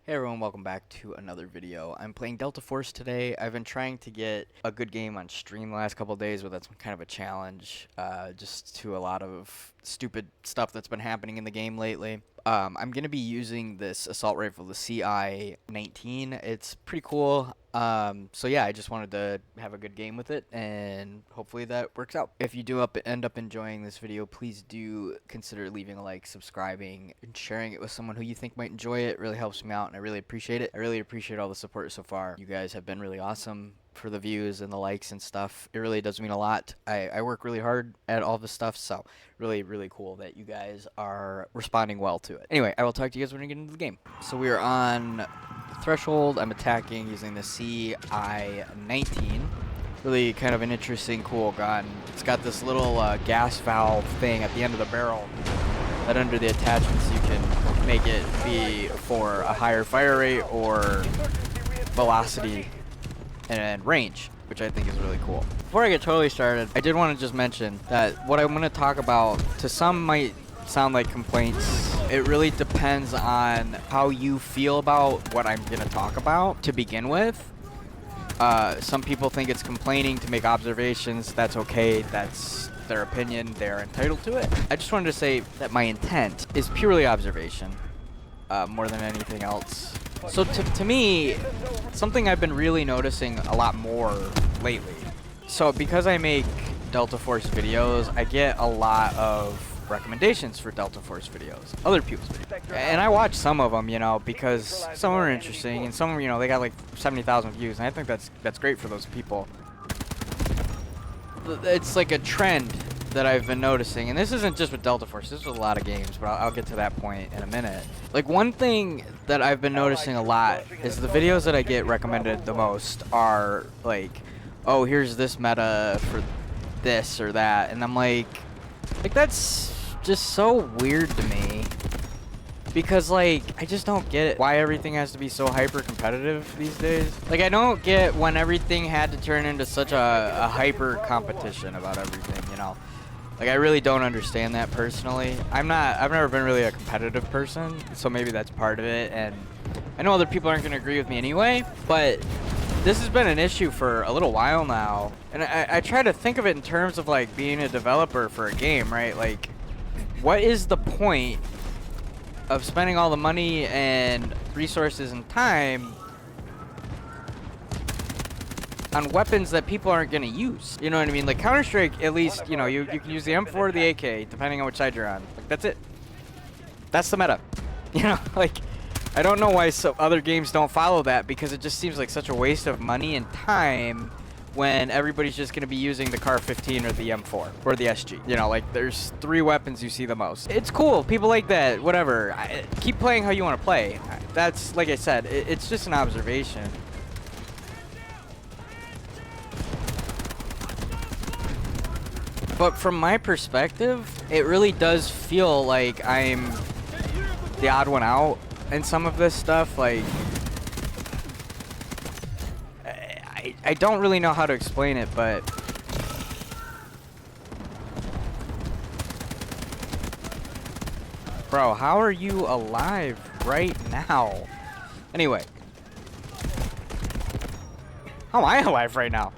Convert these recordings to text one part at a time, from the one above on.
Hey everyone, welcome back to another video. I'm playing Delta Force today. I've been trying to get a good game on stream the last couple of days, but that's been kind of a challenge, just to a lot of stupid stuff that's been happening in the game lately. I'm going to be using this assault rifle, the CI-19. It's pretty cool. So yeah, I just wanted to have a good game with it, and hopefully that works out. If you do end up enjoying this video, please do consider leaving a like, subscribing, and sharing it with someone who you think might enjoy it. It really helps me out, and I really appreciate it. I really appreciate all the support so far. You guys have been really awesome for the views and the likes and stuff. It really does mean a lot. I work really hard at all this stuff, so really cool that you guys are responding well to it. Anyway, I will talk to you guys when we get into the game. So we are on Threshold. I'm attacking using the CI-19. Really kind of an interesting, cool gun. It's got this little gas valve thing at the end of the barrel that under the attachments you can make it be for a higher fire rate or velocity and range, which I think is really cool. Before I get totally started, I did want to just mention that what I'm going to talk about to some might sound like complaints. It really depends on how you feel about what I'm going to talk about to begin with. Some people think it's complaining to make observations. That's okay. That's their opinion. They're entitled to it. I just wanted to say that my intent is purely observation, more than anything else. So to me, something I've been really noticing a lot more lately. So because I make Delta Force videos, I get a lot of recommendations for Delta Force videos, other people's videos. And I watch some of them, you know, because some are interesting and some, you know, they got like 70,000 views, and I think that's great for those people. It's like a trend that I've been noticing, and this isn't just with Delta Force, this is with a lot of games, but I'll get to that point in a minute. Like, one thing that I've been noticing a lot is the videos that I get recommended the most are like, oh, here's this meta for this or that, and I'm like that's just so weird to me, because like I just don't get it, why everything has to be so hyper competitive these days. Like, I don't get when everything had to turn into such a hyper competition about everything, you know. Like, I really don't understand that personally. I've never been really a competitive person, so maybe that's part of it, and I know other people aren't going to agree with me anyway, but this has been an issue for a little while now, and I try to think of it in terms of like being a developer for a game, right? Like, what is the point of spending all the money and resources and time on weapons that people aren't going to use? You know what I mean? Like, Counter-Strike, at least, you know, you can use the M4 or the AK, depending on which side you're on. Like, that's it. That's the meta. You know, like, I don't know why other games don't follow that, because it just seems like such a waste of money and time when everybody's just going to be using the Car 15 or the M4 or the SG. You know, like, there's 3 weapons you see the most. It's cool. People like that. Whatever. Keep playing how you want to play. That's, like I said, it's just an observation. But from my perspective, it really does feel like I'm the odd one out in some of this stuff. Like, I don't really know how to explain it, but bro, how are you alive right now? Anyway, how am I alive right now?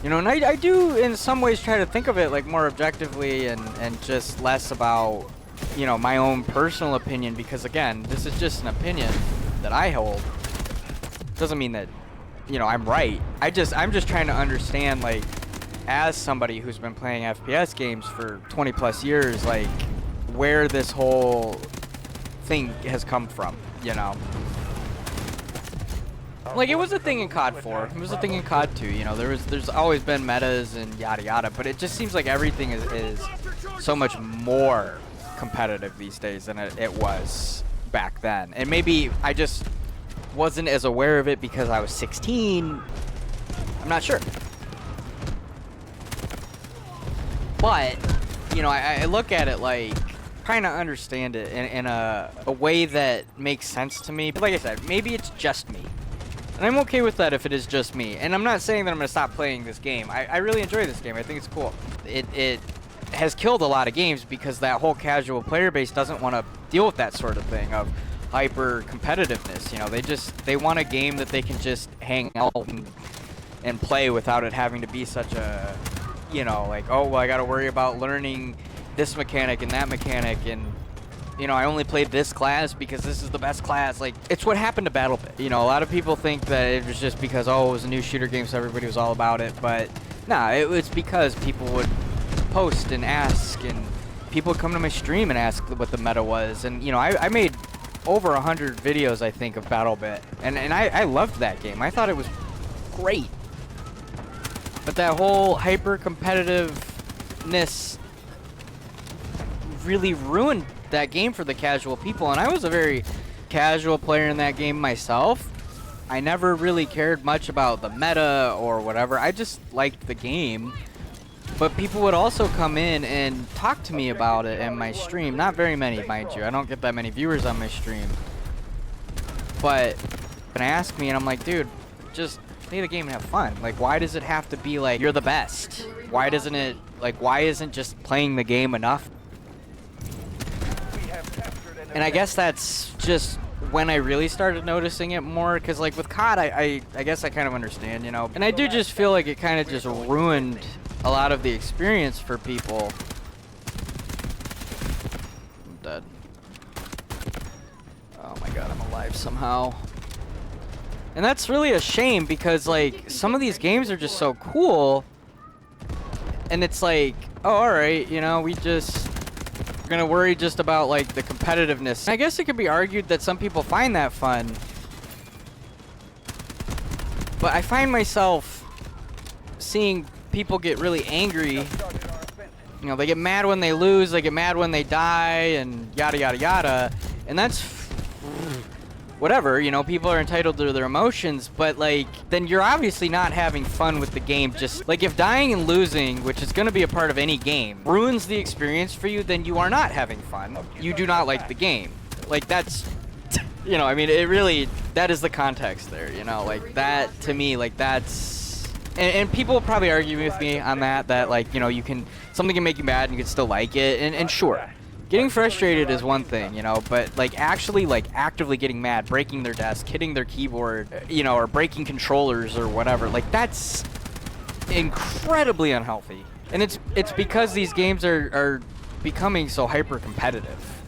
You know, and I do in some ways try to think of it like more objectively and just less about, you know, my own personal opinion, because again, this is just an opinion that I hold. Doesn't mean that, you know, I'm right. I'm just trying to understand, like, as somebody who's been playing FPS games for 20 plus years, like, where this whole thing has come from, you know. Like, it was a thing in COD 4, it was a thing in COD 2, you know, there's always been metas and yada yada, but it just seems like everything is so much more competitive these days than it was back then. And maybe I just wasn't as aware of it because I was 16. I'm not sure. But, you know, I look at it like trying to understand it in a way that makes sense to me. But like I said, maybe it's just me. And I'm okay with that if it is just me. And I'm not saying that I'm going to stop playing this game. I really enjoy this game. I think it's cool. It has killed a lot of games because that whole casual player base doesn't want to deal with that sort of thing of, hyper competitiveness. You know, they want a game that they can just hang out and play without it having to be such a, you know, like, oh, well, I got to worry about learning this mechanic and that mechanic, and you know, I only played this class because this is the best class. Like, it's what happened to BattleBit. You know, a lot of people think that it was just because, oh, it was a new shooter game, so everybody was all about it. But nah, it was because people would post and ask, and people would come to my stream and ask what the meta was. And you know, I made over 100 videos, I think, of BattleBit, and I loved that game. I thought it was great. But that whole hyper competitiveness really ruined that game for the casual people, and I was a very casual player in that game myself. I never really cared much about the meta or whatever. I just liked the game. But people would also come in and talk to me about it in my stream. Not very many, mind you. I don't get that many viewers on my stream. But when they ask me, and I'm like, dude, just play the game and have fun. Like, why does it have to be like you're the best? Why doesn't it, like, why isn't just playing the game enough? And I guess that's just when I really started noticing it more, because like with COD, I guess I kind of understand, you know. And I do just feel like it kind of just ruined a lot of the experience for people. I'm dead. Oh my god, I'm alive somehow. And that's really a shame, because like some of these games are just so cool, and it's like, oh, alright, you know, we're gonna worry just about like the competitiveness. I guess it could be argued that some people find that fun, but I find myself seeing people get really angry. You know, they get mad when they lose, they get mad when they die, and yada yada yada. And that's whatever, you know, people are entitled to their emotions, but like, then you're obviously not having fun with the game. Just like, if dying and losing, which is going to be a part of any game, ruins the experience for you, then you are not having fun. You do not like the game. Like, that's, you know, I mean, it really, that is the context there, you know, like that to me, like that's, and people will probably argue with me on that like, you know, something can make you mad and you can still like it, and sure. Getting frustrated is one thing, you know, but like actually like actively getting mad, breaking their desk, hitting their keyboard, you know, or breaking controllers or whatever, like that's incredibly unhealthy. And it's because these games are becoming so hyper competitive.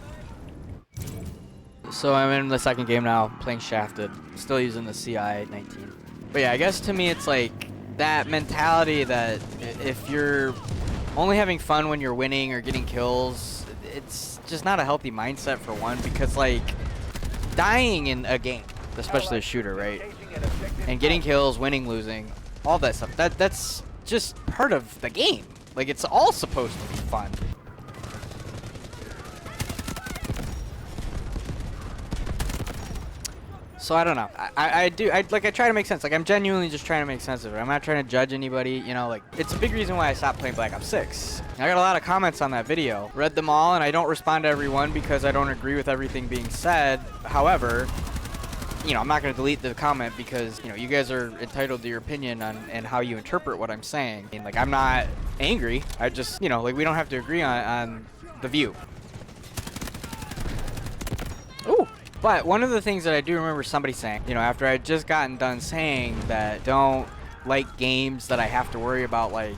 So I'm in the second game now, playing Shafted, still using the CI-19. But yeah, I guess to me it's like that mentality that if you're only having fun when you're winning or getting kills, it's just not a healthy mindset, for one, because like dying in a game, especially a shooter, right, and getting kills, winning, losing, all that stuff, that's just part of the game. Like, it's all supposed to be fun. So I don't know. I try to make sense. Like, I'm genuinely just trying to make sense of it. I'm not trying to judge anybody, you know, like, it's a big reason why I stopped playing Black Ops 6. I got a lot of comments on that video. Read them all, and I don't respond to everyone because I don't agree with everything being said. However, you know, I'm not going to delete the comment because, you know, you guys are entitled to your opinion on and how you interpret what I'm saying. And, like, I'm not angry. I just, you know, like, we don't have to agree on the view. Ooh. But one of the things that I do remember somebody saying, you know, after I had just gotten done saying that don't like games that I have to worry about, like,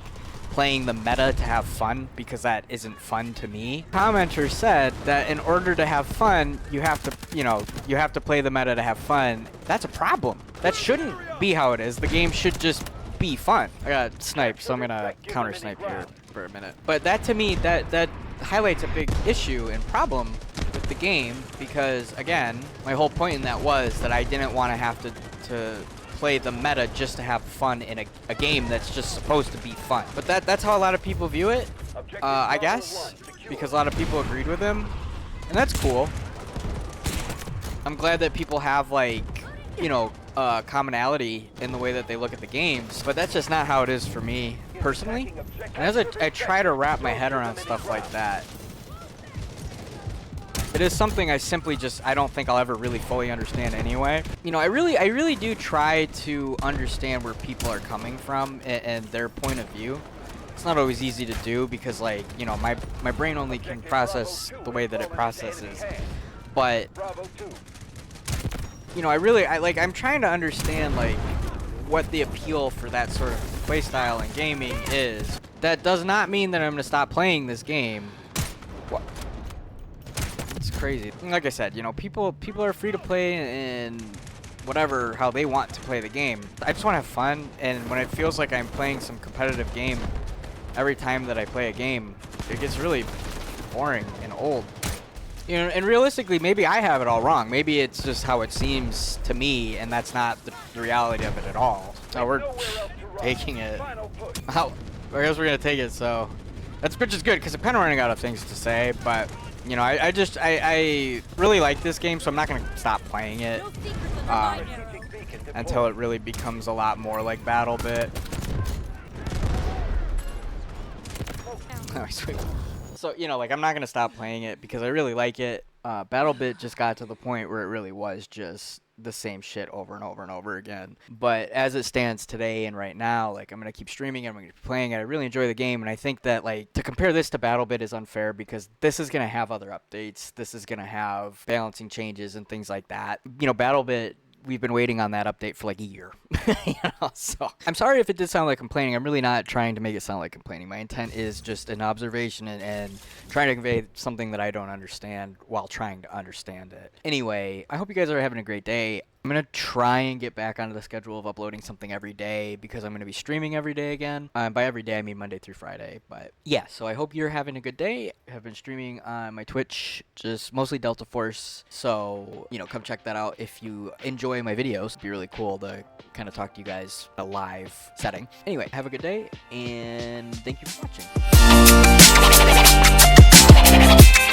playing the meta to have fun, because that isn't fun to me. Commenter said that in order to have fun, you have to, you know, you have to play the meta to have fun. That's a problem. That shouldn't be how it is. The game should just be fun. I got sniped, so I'm gonna counter snipe here for a minute. But that, to me, that highlights a big issue and problem with the game, because again, my whole point in that was that I didn't want to have to play the meta just to have fun in a game that's just supposed to be fun. But that's how a lot of people view it, I guess, because a lot of people agreed with him, and that's cool. I'm glad that people have, like, you know, commonality in the way that they look at the games, but that's just not how it is for me personally. And as I try to wrap my head around stuff like that, it is something I simply just, I don't think I'll ever really fully understand anyway. You know, I really do try to understand where people are coming from and their point of view. It's not always easy to do because, like, you know, my brain only can process the way that it processes. But you know, I'm trying to understand, like, what the appeal for that sort of playstyle in gaming is. That does not mean that I'm gonna stop playing this game. What? It's crazy. Like I said, you know, people are free to play and whatever, how they want to play the game. I just want to have fun, and when it feels like I'm playing some competitive game, every time that I play a game, it gets really boring and old. You know, and realistically, maybe I have it all wrong. Maybe it's just how it seems to me, and that's not the reality of it at all. So we're taking it. How? I guess we're gonna take it. So that's which is good because I'm kind of running out of things to say. But you know, I really like this game, so I'm not gonna stop playing it until it really becomes a lot more like BattleBit. Oh, sweet. So, you know, like, I'm not going to stop playing it because I really like it. BattleBit just got to the point where it really was just the same shit over and over and over again. But as it stands today and right now, like, I'm going to keep streaming it, I'm going to keep playing it. I really enjoy the game, and I think that, like, to compare this to BattleBit is unfair because this is going to have other updates. This is going to have balancing changes and things like that. You know, BattleBit, we've been waiting on that update for like a year. You know, so I'm sorry if it did sound like complaining. I'm really not trying to make it sound like complaining. My intent is just an observation and trying to convey something that I don't understand while trying to understand it. Anyway, I hope you guys are having a great day. I'm going to try and get back onto the schedule of uploading something every day because I'm going to be streaming every day again. By every day, I mean Monday through Friday. But yeah, so I hope you're having a good day. I have been streaming on my Twitch, just mostly Delta Force. So, you know, come check that out if you enjoy my videos. It'd be really cool to kind of talk to you guys in a live setting. Anyway, have a good day, and thank you for watching.